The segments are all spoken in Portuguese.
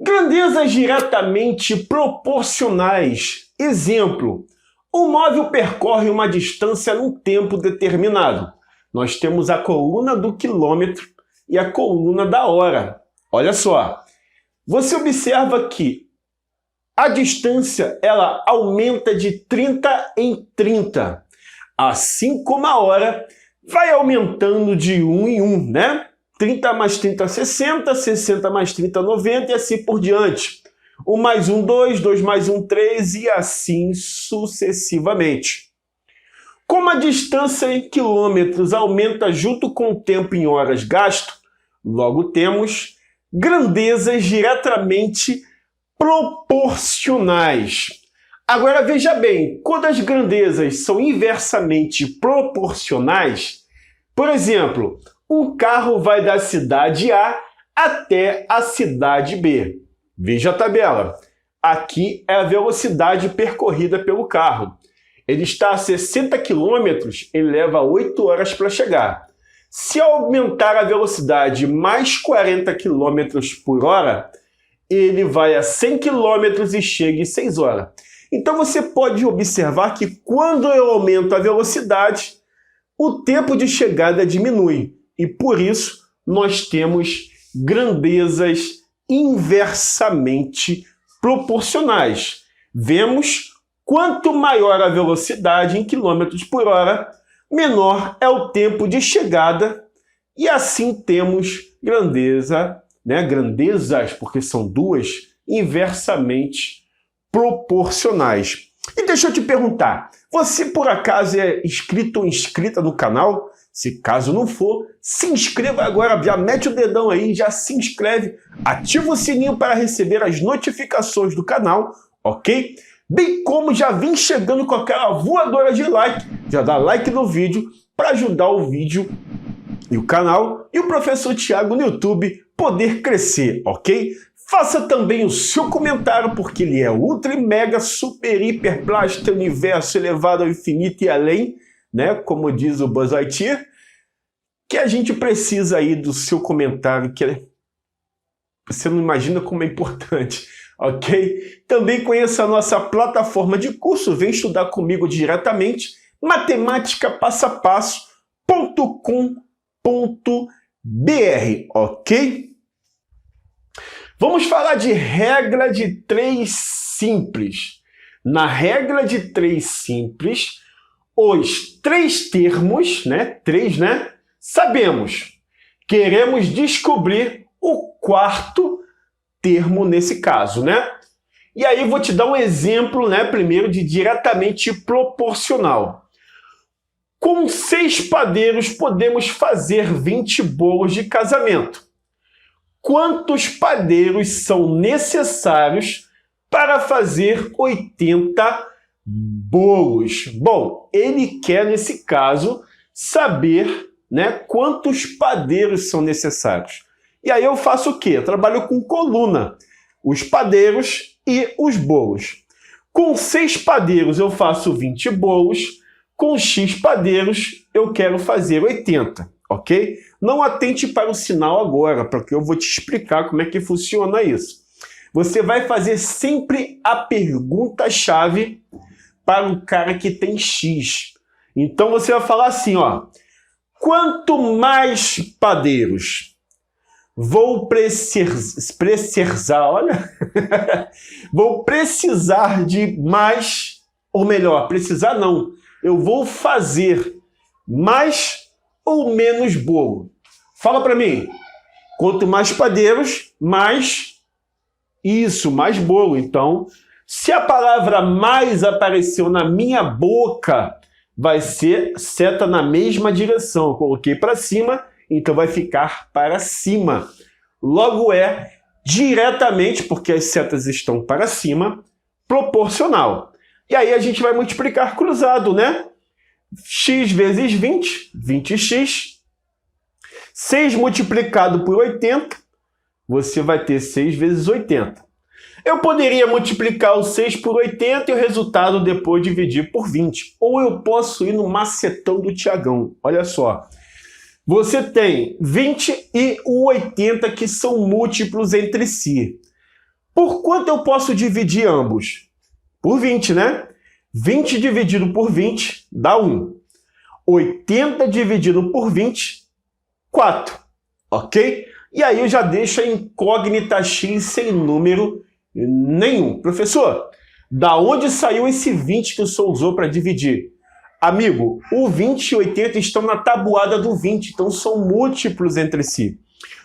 Grandezas diretamente proporcionais. Exemplo, um móvel percorre uma distância num tempo determinado. Nós temos a coluna do quilômetro e a coluna da hora. Olha só, você observa que a distância ela aumenta de 30 em 30, assim como a hora vai aumentando de 1 em 1, né? 30 mais 30, 60, 60 mais 30, 90 e assim por diante. 1 mais 1, 2, 2 mais 1, 3 e assim sucessivamente. Como a distância em quilômetros aumenta junto com o tempo em horas gasto, logo temos grandezas diretamente proporcionais. Agora veja bem, quando as grandezas são inversamente proporcionais, por exemplo, um carro vai da cidade A até a cidade B. Veja a tabela. Aqui é a velocidade percorrida pelo carro. Ele está a 60 km, ele leva 8 horas para chegar. Se aumentar a velocidade mais 40 km por hora, ele vai a 100 km e chega em 6 horas. Então você pode observar que quando eu aumento a velocidade, o tempo de chegada diminui. E por isso nós temos grandezas inversamente proporcionais. Vemos quanto maior a velocidade em quilômetros por hora, menor é o tempo de chegada e assim temos grandeza, né? Grandezas, porque são duas, inversamente proporcionais. E deixa eu te perguntar, você por acaso é inscrito ou inscrita no canal? Se caso não for, se inscreva agora, já mete o dedão aí, já se inscreve, ativa o sininho para receber as notificações do canal, ok? Bem como já vem chegando com aquela voadora de like, já dá like no vídeo para ajudar o vídeo e o canal e o professor Thiago no YouTube poder crescer, ok? Faça também o seu comentário, porque ele é ultra, mega, super, hiper, blaster, universo elevado ao infinito e além, né? Como diz o Buzz Lightyear, que a gente precisa aí do seu comentário, que você não imagina como é importante, ok? Também conheça a nossa plataforma de curso, vem estudar comigo diretamente, matemáticapassapasso.com.br, ok? Vamos falar de regra de 3 simples. Na regra de 3 simples, os 3 termos, sabemos. Queremos descobrir o 4º termo nesse caso, né? E aí vou te dar um exemplo, né, primeiro de diretamente proporcional. Com 6 padeiros podemos fazer 20 bolos de casamento. Quantos padeiros são necessários para fazer 80 bolos? Bom, ele quer, nesse caso, saber, né, quantos padeiros são necessários. E aí eu faço o quê? Eu trabalho com coluna, os padeiros e os bolos. Com 6 padeiros eu faço 20 bolos, com X padeiros eu quero fazer 80, ok? Não atente para o sinal agora, porque eu vou te explicar como é que funciona isso. Você vai fazer sempre a pergunta-chave para o cara que tem X. Então você vai falar assim, ó, quanto mais padeiros vou precisar, olha, vou precisar de mais, ou melhor, precisar não, eu vou fazer mais ou menos bolo? Fala para mim, quanto mais padeiros, mais bolo. Então, se a palavra mais apareceu na minha boca, vai ser seta na mesma direção. Eu coloquei para cima, então vai ficar para cima. Logo é diretamente, porque as setas estão para cima, proporcional. E aí a gente vai multiplicar cruzado, né? X vezes 20, 20x. 6 multiplicado por 80, você vai ter 6 vezes 80. Eu poderia multiplicar o 6 por 80 e o resultado depois dividir por 20. Ou eu posso ir no macetão do Tiagão. Olha só. Você tem 20 e o 80 que são múltiplos entre si. Por quanto eu posso dividir ambos? Por 20, né? 20 dividido por 20 dá 1. 80 dividido por 20, 4. Ok? E aí eu já deixo a incógnita x sem número nenhum. Professor, da onde saiu esse 20 que o senhor usou para dividir? Amigo, o 20 e o 80 estão na tabuada do 20, então são múltiplos entre si.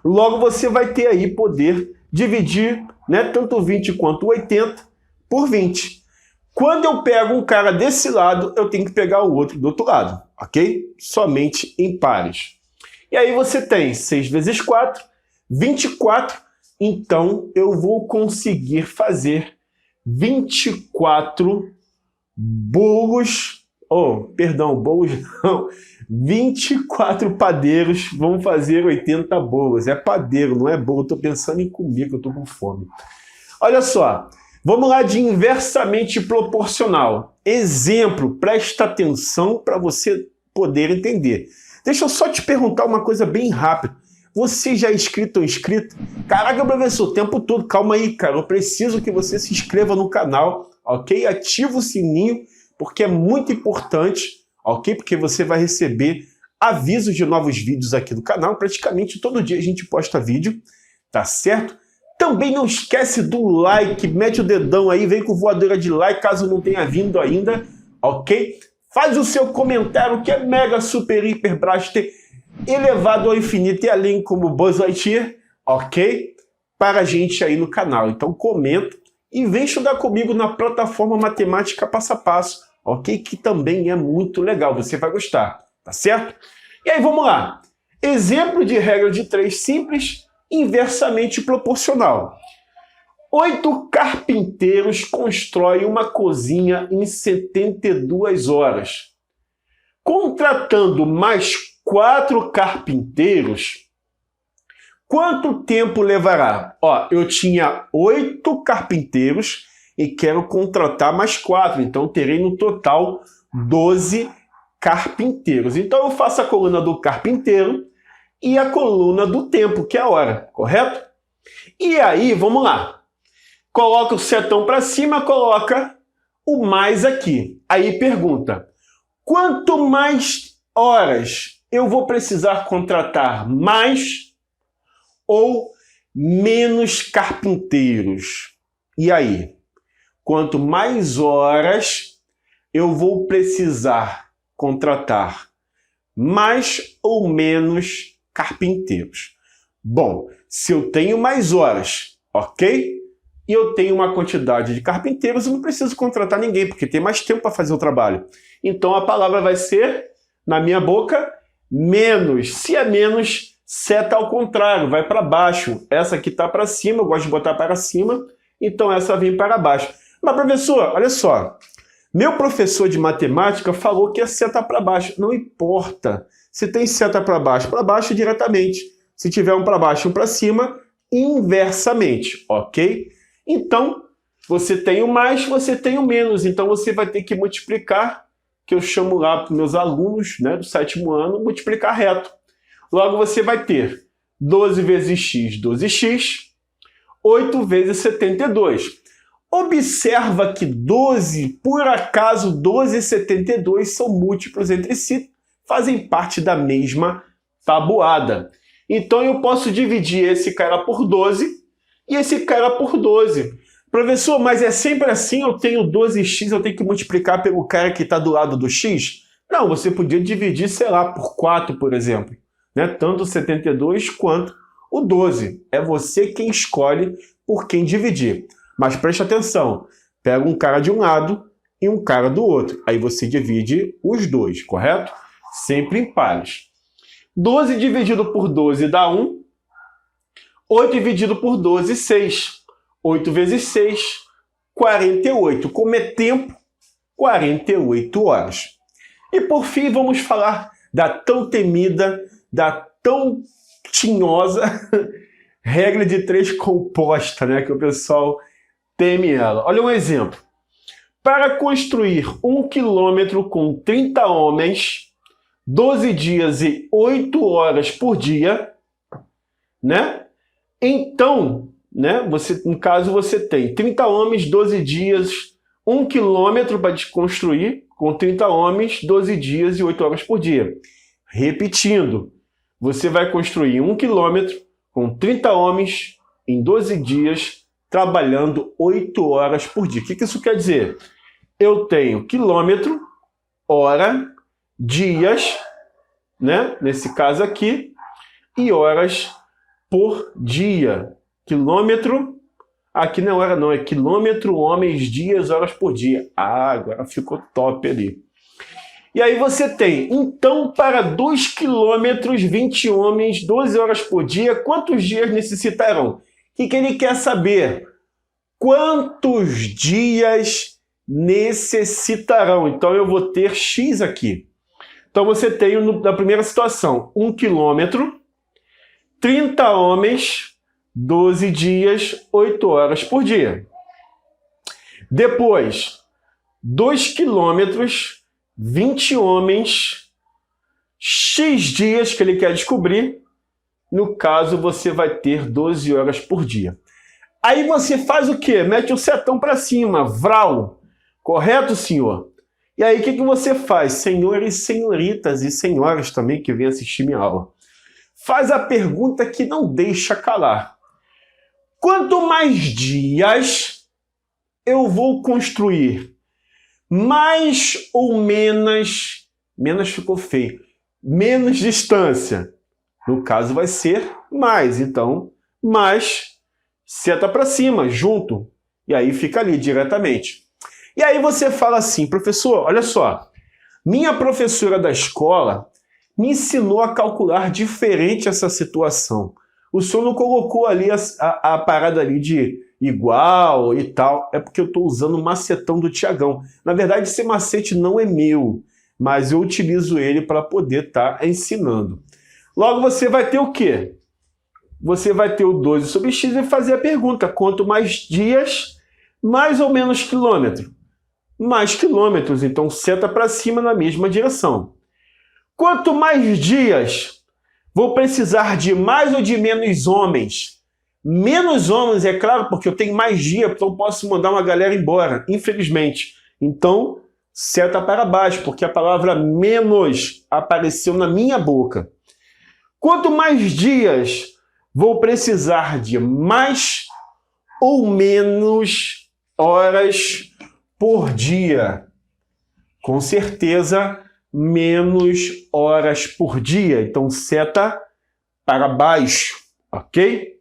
Logo, você vai ter aí poder dividir, né, tanto o 20 quanto o 80 por 20. Quando eu pego um cara desse lado, eu tenho que pegar o outro do outro lado, ok? Somente em pares. E aí você tem 6 vezes 4, 24. Então, eu vou conseguir fazer 24 bolos... bolos não. 24 padeiros vão fazer 80 bolos. É padeiro, não é bolo. Estou pensando em comer, que eu estou com fome. Olha só. Vamos lá de inversamente proporcional. Exemplo, presta atenção para você poder entender. Deixa eu só te perguntar uma coisa bem rápida. Você já é inscrito ou inscrito? Caraca, professor, o tempo todo. Calma aí, cara. Eu preciso que você se inscreva no canal, ok? Ativa o sininho, porque é muito importante, ok? Porque você vai receber avisos de novos vídeos aqui do canal. Praticamente todo dia a gente posta vídeo, tá certo? Também não esquece do like, mete o dedão aí, vem com voadora de like, caso não tenha vindo ainda, ok? Faz o seu comentário que é mega, super, hiper, blaster, elevado ao infinito e além como Buzz Lightyear, ok? Para a gente aí no canal. Então comenta e vem estudar comigo na plataforma Matemática Passo a Passo, ok? Que também é muito legal, você vai gostar, tá certo? E aí vamos lá. Exemplo de regra de 3 simples, inversamente proporcional. 8 carpinteiros constroem uma cozinha em 72 horas. Contratando mais 4 carpinteiros, quanto tempo levará? Ó, eu tinha 8 carpinteiros e quero contratar mais 4, então terei no total 12 carpinteiros. Então eu faço a coluna do carpinteiro e a coluna do tempo, que é a hora, correto? E aí, vamos lá. Coloca o setão para cima, coloca o mais aqui. Aí pergunta, quanto mais horas eu vou precisar contratar mais ou menos carpinteiros? E aí? Quanto mais horas eu vou precisar contratar mais ou menos carpinteiros? Bom, se eu tenho mais horas, ok? E eu tenho uma quantidade de carpinteiros, eu não preciso contratar ninguém, porque tem mais tempo para fazer o trabalho. Então a palavra vai ser, na minha boca, menos. Se é menos, seta ao contrário, vai para baixo. Essa aqui está para cima, eu gosto de botar para cima, então essa vem para baixo. Mas professor, olha só, meu professor de matemática falou que é seta para baixo. Não importa. Se tem seta para baixo diretamente. Se tiver um para baixo e um para cima, inversamente, ok? Então, você tem o mais, você tem o menos. Então, você vai ter que multiplicar, que eu chamo lá para os meus alunos, né, do 7º ano, multiplicar reto. Logo, você vai ter 12 vezes x, 12x, 8 vezes 72. Observa que 12, por acaso, 12 e 72 são múltiplos entre si, fazem parte da mesma tabuada. Então eu posso dividir esse cara por 12 e esse cara por 12. Professor, mas é sempre assim? Eu tenho 12x, eu tenho que multiplicar pelo cara que está do lado do x? Não, você podia dividir, sei lá, por 4, por exemplo. Né? Tanto o 72 quanto o 12. É você quem escolhe por quem dividir. Mas preste atenção, pega um cara de um lado e um cara do outro. Aí você divide os dois, correto? Sempre em pares. 12 dividido por 12 dá 1. 8 dividido por 12, 6. 8 vezes 6, 48. Como é tempo? 48 horas. E por fim, vamos falar da tão temida, da tão tinhosa regra de 3 composta, né? Que o pessoal teme ela. Olha um exemplo. Para construir 1 quilômetro com 30 homens, 12 dias e 8 horas por dia, né? Então, né? No caso, você tem 30 homens, 12 dias, 1 quilômetro para construir, com 30 homens, 12 dias e 8 horas por dia. Repetindo, você vai construir 1 quilômetro com 30 homens em 12 dias, trabalhando 8 horas por dia. O que isso quer dizer? Eu tenho quilômetro, hora, dias, né? Nesse caso aqui, e horas por dia. Quilômetro, aqui não é hora não, é quilômetro, homens, dias, horas por dia. Ah, agora ficou top ali. E aí você tem, então, para 2 quilômetros, 20 homens, 12 horas por dia, quantos dias necessitarão? O que ele quer saber? Quantos dias necessitarão? Então eu vou ter X aqui. Então você tem, na primeira situação, 1 quilômetro, 30 homens, 12 dias, 8 horas por dia. Depois, 2 quilômetros, 20 homens, X dias que ele quer descobrir. No caso, você vai ter 12 horas por dia. Aí você faz o quê? Mete o setão para cima, vral. Correto, senhor? E aí o que você faz? Senhores, senhoritas e senhoras também que vêm assistir minha aula. Faz a pergunta que não deixa calar. Quanto mais dias eu vou construir? Mais ou menos... Menos ficou feio. Menos distância. No caso vai ser mais. Então, mais, seta para cima, junto. E aí fica ali diretamente. E aí você fala assim, professor, olha só. Minha professora da escola me ensinou a calcular diferente essa situação. O senhor não colocou ali a parada ali de igual e tal. É porque eu estou usando o macetão do Tiagão. Na verdade, esse macete não é meu, mas eu utilizo ele para poder estar ensinando. Logo, você vai ter o quê? Você vai ter o 12 sobre x e fazer a pergunta. Quanto mais dias, mais ou menos quilômetro? Mais quilômetros, então seta para cima na mesma direção. Quanto mais dias, vou precisar de mais ou de menos homens? Menos homens, é claro, porque eu tenho mais dia, então posso mandar uma galera embora, infelizmente. Então, seta para baixo, porque a palavra menos apareceu na minha boca. Quanto mais dias, vou precisar de mais ou menos horas por dia? Com certeza, menos horas por dia. Então, seta para baixo, ok?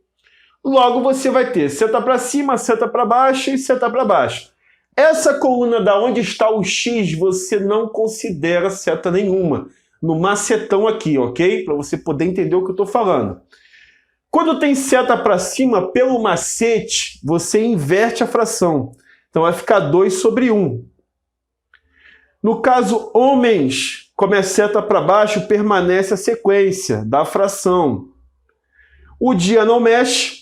Logo, você vai ter seta para cima, seta para baixo e seta para baixo. Essa coluna da onde está o X, você não considera seta nenhuma. No macetão aqui, ok? Para você poder entender o que eu estou falando. Quando tem seta para cima, pelo macete, você inverte a fração. Então vai ficar 2 sobre 1. No caso, homens, como é seta para baixo, permanece a sequência da fração. O dia não mexe.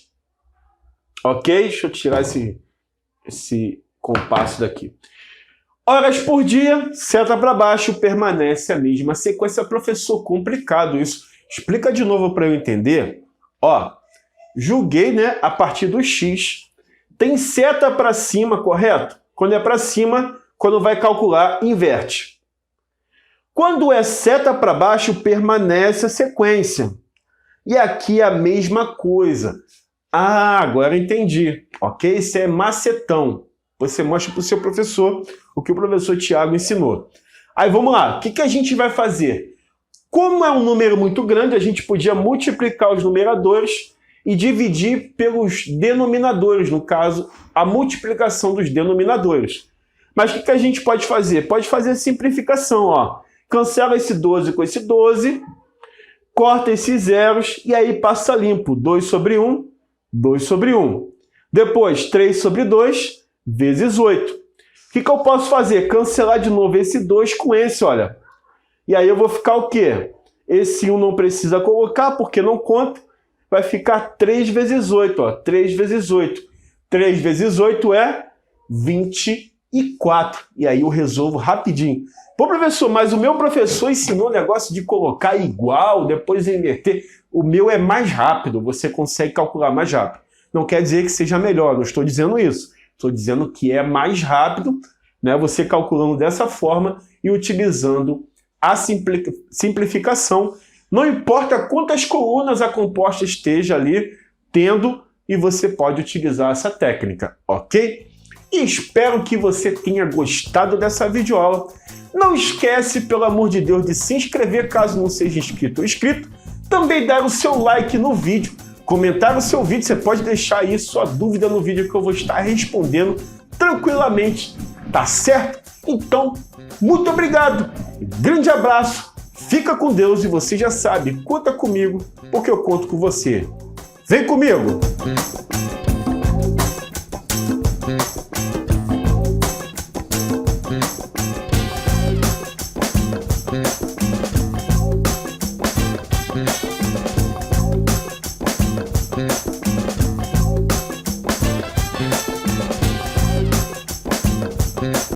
Ok? Deixa eu tirar esse compasso daqui. Horas por dia, seta para baixo, permanece a mesma sequência. Professor, complicado isso. Explica de novo para eu entender. Ó, julguei, né, a partir do X. Tem seta para cima, correto? Quando é para cima, quando vai calcular, inverte. Quando é seta para baixo, permanece a sequência. E aqui é a mesma coisa. Ah, agora entendi. Ok? Isso é macetão. Você mostra para o seu professor o que o professor Tiago ensinou. Aí vamos lá. O que a gente vai fazer? Como é um número muito grande, a gente podia multiplicar os numeradores e dividir pelos denominadores, no caso, a multiplicação dos denominadores. Mas o que a gente pode fazer? Pode fazer simplificação, ó. Cancela esse 12 com esse 12, corta esses zeros e aí passa limpo. 2 sobre 1, 2 sobre 1. Depois, 3 sobre 2, vezes 8. O que eu posso fazer? Cancelar de novo esse 2 com esse, olha. E aí eu vou ficar o quê? Esse 1 não precisa colocar, porque não conta. Vai ficar 3 vezes 8, ó. 3 vezes 8. 3 vezes 8 é 24. E aí eu resolvo rapidinho. Pô, professor, mas o meu professor ensinou o negócio de colocar igual, depois inverter. O meu é mais rápido, você consegue calcular mais rápido. não quer dizer que seja melhor, não estou dizendo isso. Estou dizendo que é mais rápido, né, você calculando dessa forma e utilizando a simplificação. Não importa quantas colunas a composta esteja ali tendo, e você pode utilizar essa técnica, ok? E espero que você tenha gostado dessa videoaula. Não esquece, pelo amor de Deus, de se inscrever caso não seja inscrito ou inscrito. Também dar o seu like no vídeo, comentar o seu vídeo. Você pode deixar aí sua dúvida no vídeo que eu vou estar respondendo tranquilamente, tá certo? Então, muito obrigado, grande abraço, fica com Deus e você já sabe, conta comigo, porque eu conto com você. Vem comigo!